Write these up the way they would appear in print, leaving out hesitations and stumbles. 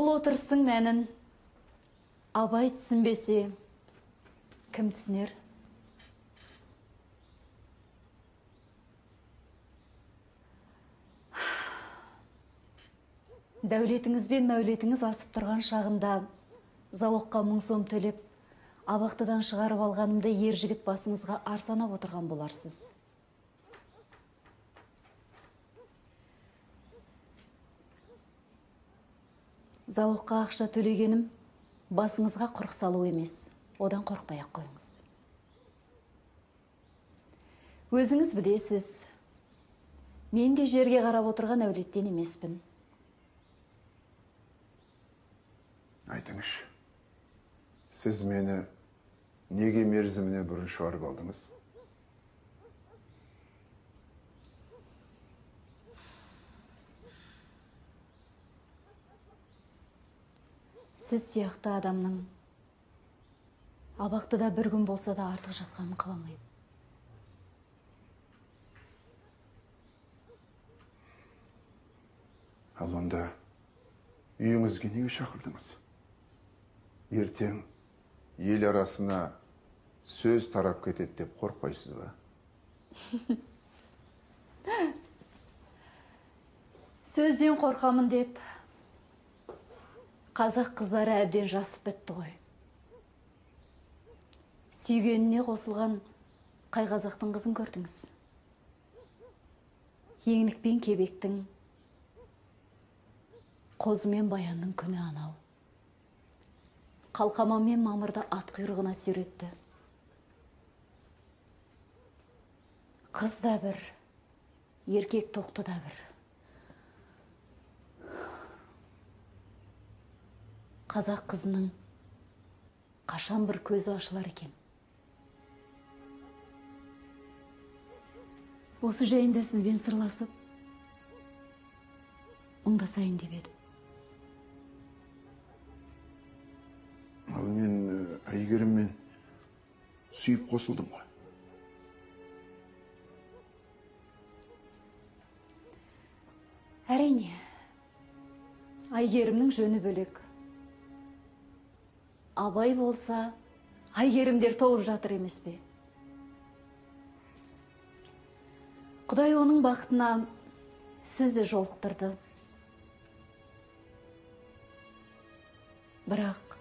Бұл отырыстың мәнін абай түсінбесе, кім түсінер? Дәулетіңіз бен мәулетіңіз асып тұрған шағында залогқа 1000 сом төлеп, абақтыдан шығарып алғанымда ер жігіт басыңызға арсанап отырған боларсыз. Залогқа ақша төлегенім басыңызға құрық салу емес, одан қорықпай-ақ қойыңыз. Өзіңіз білесіз, мен де жерге қарап отырған әулеттен емеспін. Айтыңыз, сіз мені неге мерзіміне бұрын шығарып алдыңыз? Сіз сияқты адамның абақтыда бір күн болса да артық жатқанын қаламайым. Ал онда үйіңізге неге шақырдыңыз? Ертең ел арасына сөз тарап кетеді деп қорықпайсыз ба? Сөзден қорқамын деп қазақ қыздары әбден жасып бітті ғой. Сүйгеніне қосылған қай қазақтың қызын көрдіңіз? Еңлік пен кебектің, қозы мен баянның күні анау. Қалқаман мен мамырда ат құйрығына сүйретті. Қыз да бір, еркек тоқты да бір. Қазақ қызының қашан бір көзі ашылар екен. Осы жайында сізбен сырласып, мұңдасайын деп едім. Ал мен Әйгеріммен сүйіп қосылдым ғой. Әрине, Әйгерімнің жөні бөлек. Абай болса, Әйгерімдер толып жатыр емес пе? Құдай оның бақытына сізді жолықтырды. Бірақ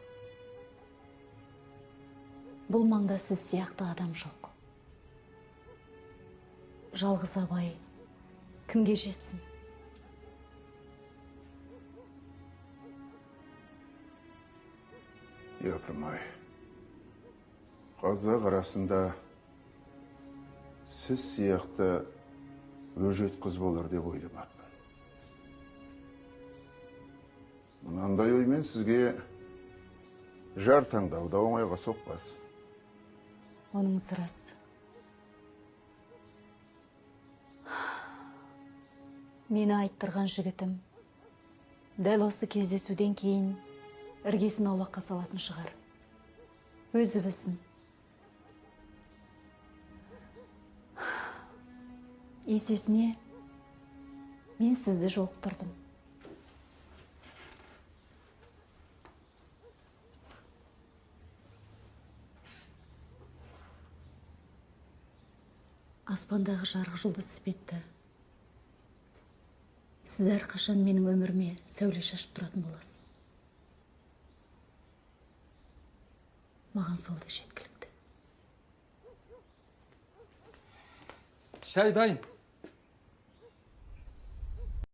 бұл маңда сіз сияқты адам жоқ. Жалғыз Абай кімге жетсін? Япырмай, қазақ арасында сіз сияқты өжет қыз болар деп ойламаппын. Мынандай оймен сізге жар таңдау да оңайға соқпас. Оның рас. Мені айттырған жігітім дәл осы кездесуден кейін іргесін аулаққа салатын шығар. Өзі білсін. Есесіне мен сізді жолықтырдым. Аспандағы жарық жұлдыз іспетті. Сіз әрқашан менің өміріме сәуле шашып тұратын боласыз. Маған сол да жеткілікті. Шай дайын.